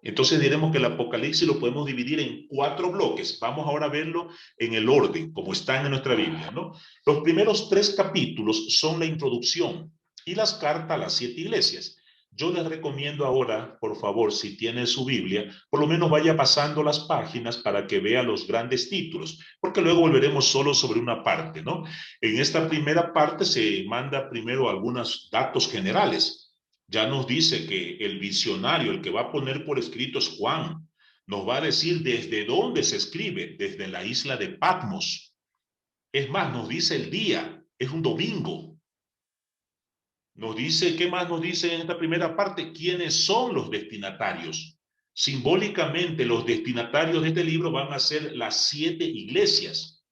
Entonces diremos que el Apocalipsis lo podemos dividir en 4 bloques. Vamos ahora a verlo en el orden, como están en nuestra Biblia, ¿no? Los primeros 3 capítulos son la introducción y las cartas a las 7 iglesias. Yo les recomiendo ahora, por favor, si tiene su Biblia, por lo menos vaya pasando las páginas para que vea los grandes títulos, porque luego volveremos solo sobre una parte, ¿no? En esta primera parte se manda primero algunos datos generales. Ya nos dice que el visionario, el que va a poner por escrito es Juan. Nos va a decir desde dónde se escribe, desde la isla de Patmos. Es más, nos dice el día, es un domingo. Nos dice, ¿qué más nos dice en esta primera parte? ¿Quiénes son los destinatarios? Simbólicamente, los destinatarios de este libro van a ser las 7 iglesias.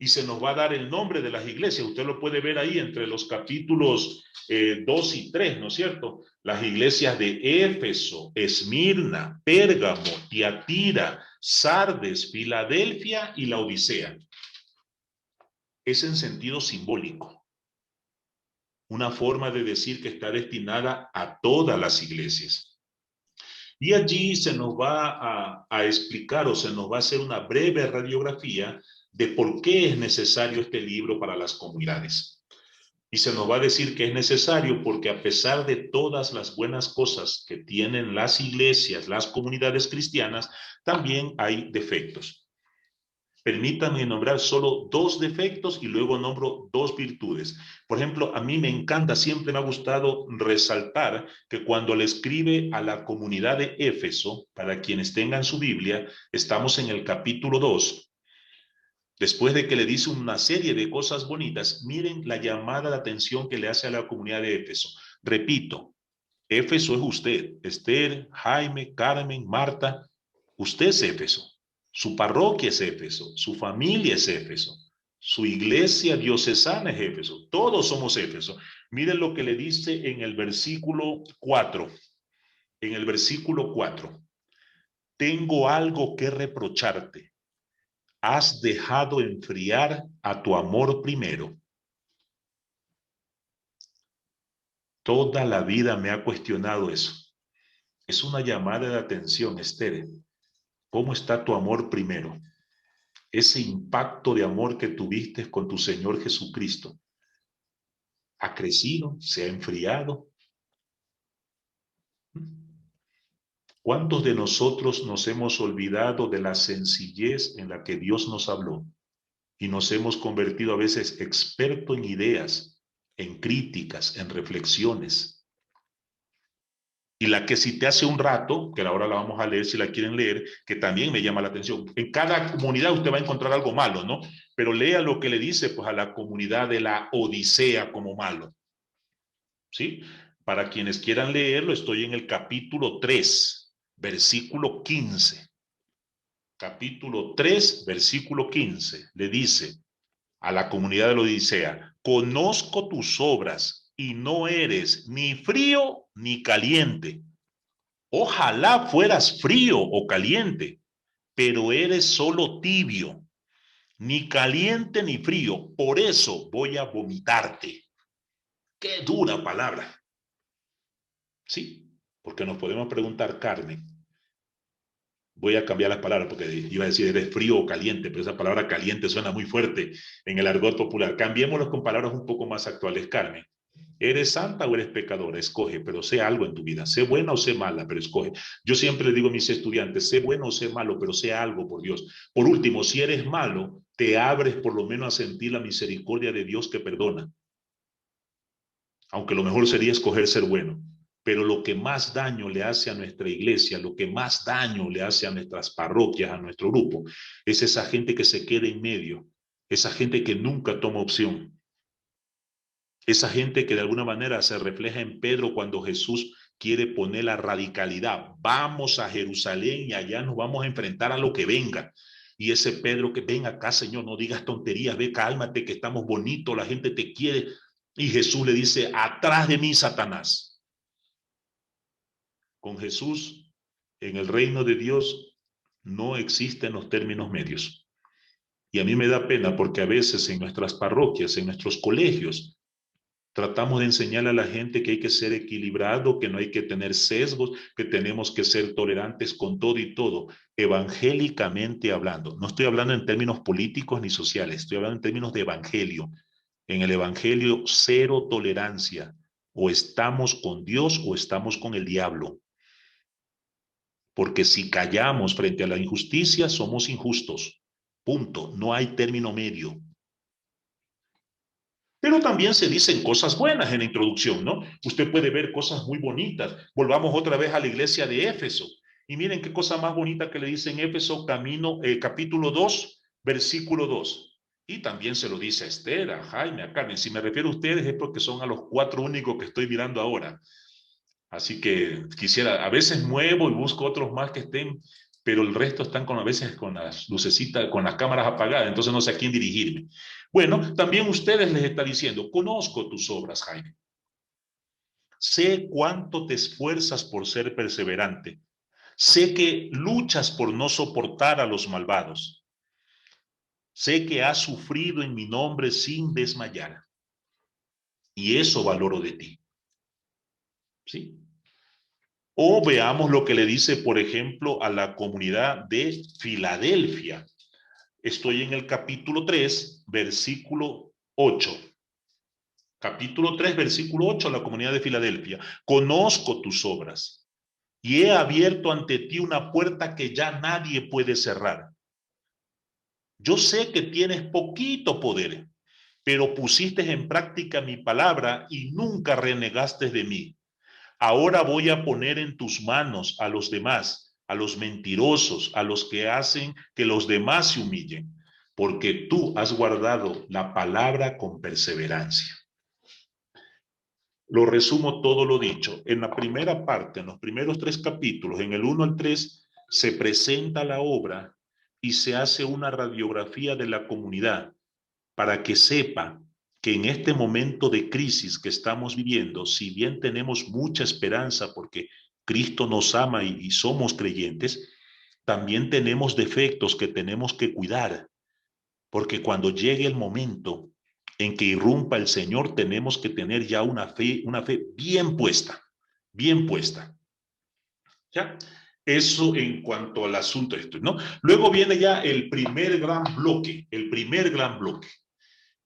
Y se nos va a dar el nombre de las iglesias. Usted lo puede ver ahí entre los capítulos 2 y 3, ¿no es cierto? Las iglesias de Éfeso, Esmirna, Pérgamo, Tiatira, Sardes, Filadelfia y la Odisea. Es en sentido simbólico. Una forma de decir que está destinada a todas las iglesias. Y allí se nos va a explicar o se nos va a hacer una breve radiografía de por qué es necesario este libro para las comunidades. Y se nos va a decir que es necesario porque a pesar de todas las buenas cosas que tienen las iglesias, las comunidades cristianas, también hay defectos. Permítanme nombrar solo 2 defectos y luego nombro 2 virtudes. Por ejemplo, a mí me encanta, siempre me ha gustado resaltar que cuando le escribe a la comunidad de Éfeso, para quienes tengan su Biblia, estamos en el capítulo 2, Después de que le dice una serie de cosas bonitas, miren la llamada de atención que le hace a la comunidad de Éfeso. Repito, Éfeso es usted, Esther, Jaime, Carmen, Marta. Usted es Éfeso. Su parroquia es Éfeso. Su familia es Éfeso. Su iglesia diocesana es Éfeso. Todos somos Éfeso. Miren lo que le dice en el versículo 4. En el versículo 4. Tengo algo que reprocharte. Has dejado enfriar a tu amor primero. Toda la vida me ha cuestionado eso. Es una llamada de atención, Esther. ¿Cómo está tu amor primero? Ese impacto de amor que tuviste con tu Señor Jesucristo, ¿ha crecido? ¿Se ha enfriado? ¿Cuántos de nosotros nos hemos olvidado de la sencillez en la que Dios nos habló y nos hemos convertido a veces expertos en ideas, en críticas, en reflexiones? Y la que cité hace un rato, que ahora la vamos a leer si la quieren leer, que también me llama la atención. En cada comunidad usted va a encontrar algo malo, ¿no? Pero lea lo que le dice pues a la comunidad de la Odisea como malo. ¿Sí? Para quienes quieran leerlo, estoy en el capítulo 3, versículo 15. Capítulo 3, versículo 15. Le dice a la comunidad de la Odisea: conozco tus obras y no eres ni frío ni caliente. Ojalá fueras frío o caliente, pero eres solo tibio, ni caliente ni frío. Por eso voy a vomitarte. Qué dura palabra. Sí, porque nos podemos preguntar, Carmen. Voy a cambiar las palabras porque iba a decir eres frío o caliente, pero esa palabra caliente suena muy fuerte en el argot popular. Cambiémoslo con palabras un poco más actuales, Carmen. ¿Eres santa o eres pecadora? Escoge, pero sé algo en tu vida. Sé buena o sé mala, pero escoge. Yo siempre le digo a mis estudiantes, sé bueno o sé malo, pero sé algo por Dios. Por último, si eres malo, te abres por lo menos a sentir la misericordia de Dios que perdona. Aunque lo mejor sería escoger ser bueno. Pero lo que más daño le hace a nuestra iglesia, lo que más daño le hace a nuestras parroquias, a nuestro grupo, es esa gente que se queda en medio, esa gente que nunca toma opción. Esa gente que de alguna manera se refleja en Pedro cuando Jesús quiere poner la radicalidad. Vamos a Jerusalén y allá nos vamos a enfrentar a lo que venga. Y ese Pedro que ven acá, Señor, no digas tonterías, ve, cálmate, que estamos bonitos, la gente te quiere. Y Jesús le dice, atrás de mí, Satanás. Con Jesús, en el reino de Dios, no existen los términos medios. Y a mí me da pena porque a veces en nuestras parroquias, en nuestros colegios, tratamos de enseñarle a la gente que hay que ser equilibrado, que no hay que tener sesgos, que tenemos que ser tolerantes con todo y todo, evangélicamente hablando. No estoy hablando en términos políticos ni sociales, estoy hablando en términos de evangelio. En el evangelio, cero tolerancia. O estamos con Dios o estamos con el diablo. Porque si callamos frente a la injusticia, somos injustos. Punto. No hay término medio. Pero también se dicen cosas buenas en la introducción, ¿no? Usted puede ver cosas muy bonitas. Volvamos otra vez a la iglesia de Éfeso. Y miren qué cosa más bonita que le dice en Éfeso, capítulo 2, versículo 2. Y también se lo dice a Esther, a Jaime, a Carmen. Si me refiero a ustedes es porque son a los 4 únicos que estoy mirando ahora. Así que quisiera, a veces muevo y busco otros más que estén, pero el resto están a veces con las lucecitas, con las cámaras apagadas, entonces no sé a quién dirigirme. Bueno, también ustedes les está diciendo, conozco tus obras, Jaime. Sé cuánto te esfuerzas por ser perseverante. Sé que luchas por no soportar a los malvados. Sé que has sufrido en mi nombre sin desmayar. Y eso valoro de ti. ¿Sí? O veamos lo que le dice, por ejemplo, a la comunidad de Filadelfia. Estoy en el capítulo 3, versículo 8. Capítulo 3, versículo 8, la comunidad de Filadelfia. Conozco tus obras y he abierto ante ti una puerta que ya nadie puede cerrar. Yo sé que tienes poquito poder, pero pusiste en práctica mi palabra y nunca renegaste de mí. Ahora voy a poner en tus manos a los demás, a los mentirosos, a los que hacen que los demás se humillen. porque tú has guardado la palabra con perseverancia. Lo resumo todo lo dicho. En la primera parte, en los primeros 3 capítulos, en el 1 al 3, se presenta la obra y se hace una radiografía de la comunidad para que sepa que en este momento de crisis que estamos viviendo, si bien tenemos mucha esperanza porque Cristo nos ama y somos creyentes, también tenemos defectos que tenemos que cuidar, porque cuando llegue el momento en que irrumpa el Señor, tenemos que tener ya una fe bien puesta, bien puesta. ¿Ya? Eso en cuanto al asunto de esto, ¿no? Luego viene ya el primer gran bloque,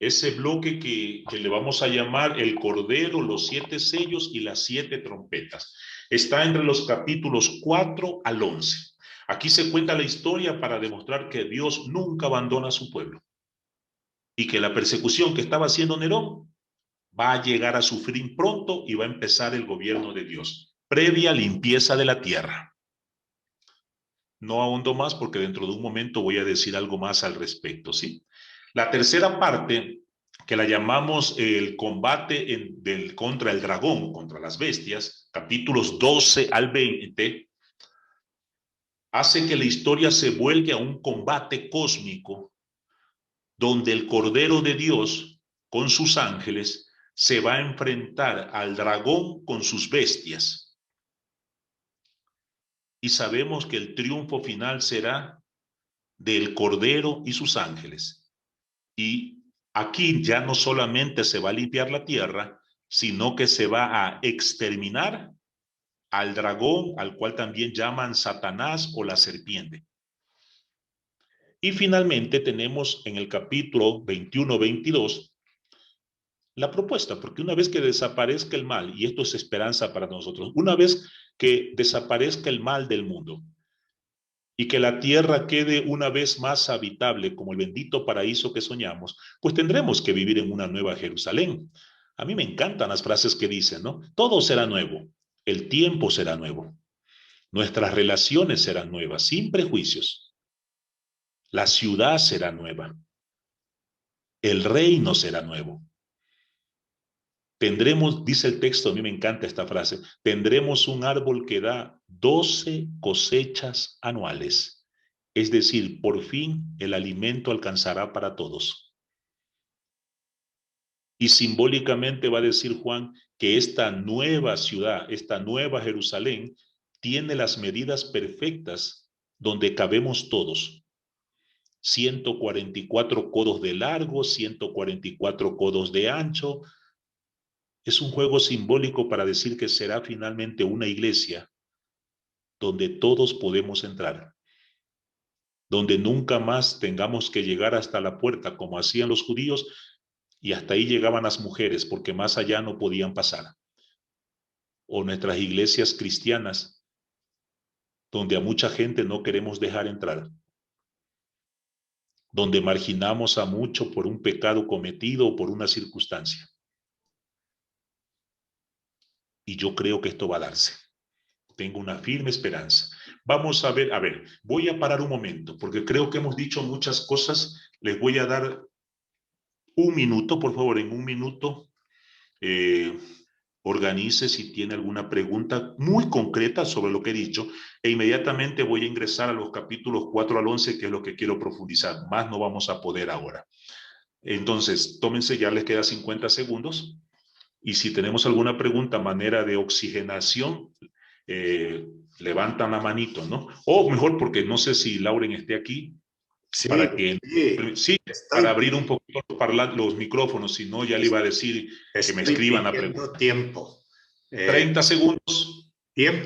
ese bloque que le vamos a llamar el Cordero, los 7 sellos y las 7 trompetas. Está entre los capítulos 4 al 11. Aquí se cuenta la historia para demostrar que Dios nunca abandona a su pueblo y que la persecución que estaba haciendo Nerón va a llegar a su fin pronto y va a empezar el gobierno de Dios, previa limpieza de la tierra. No ahondo más porque dentro de un momento voy a decir algo más al respecto, ¿sí? La tercera parte, que la llamamos el combate contra el dragón, contra las bestias, capítulos 12 al 20, hace que la historia se vuelque a un combate cósmico donde el Cordero de Dios con sus ángeles se va a enfrentar al dragón con sus bestias. Y sabemos que el triunfo final será del Cordero y sus ángeles. Y aquí ya no solamente se va a limpiar la tierra, sino que se va a exterminar al dragón, al cual también llaman Satanás o la serpiente. Y finalmente tenemos en el capítulo 21-22 la propuesta, porque una vez que desaparezca el mal, y esto es esperanza para nosotros, una vez que desaparezca el mal del mundo y que la tierra quede una vez más habitable como el bendito paraíso que soñamos, pues tendremos que vivir en una nueva Jerusalén. A mí me encantan las frases que dicen, ¿no? Todo será nuevo, el tiempo será nuevo, nuestras relaciones serán nuevas, sin prejuicios, la ciudad será nueva, el reino será nuevo. Tendremos, dice el texto, a mí me encanta esta frase, tendremos un árbol que da 12 cosechas anuales. Es decir, por fin el alimento alcanzará para todos. Y simbólicamente va a decir Juan que esta nueva ciudad, esta nueva Jerusalén, tiene las medidas perfectas donde cabemos todos. 144 codos de largo, 144 codos de ancho. Es un juego simbólico para decir que será finalmente una iglesia donde todos podemos entrar, donde nunca más tengamos que llegar hasta la puerta como hacían los judíos y hasta ahí llegaban las mujeres porque más allá no podían pasar. O nuestras iglesias cristianas, donde a mucha gente no queremos dejar entrar, donde marginamos a mucho por un pecado cometido o por una circunstancia. Y yo creo que esto va a darse. Tengo una firme esperanza. Vamos a ver, voy a parar un momento, porque creo que hemos dicho muchas cosas. Les voy a dar un minuto, por favor, en un minuto. Organice si tiene alguna pregunta muy concreta sobre lo que he dicho e inmediatamente voy a ingresar a los capítulos 4 al 11, que es lo que quiero profundizar. Más no vamos a poder ahora. Entonces, tómense, ya les queda 50 segundos. Y si tenemos alguna pregunta, manera de oxigenación, levantan la manito, ¿no? O mejor, porque no sé si Lauren esté aquí, sí, para que sí, para abrir un poquito los micrófonos, si no ya le iba a decir que me escriban la pregunta. Tiempo. 30 segundos. Tiempo.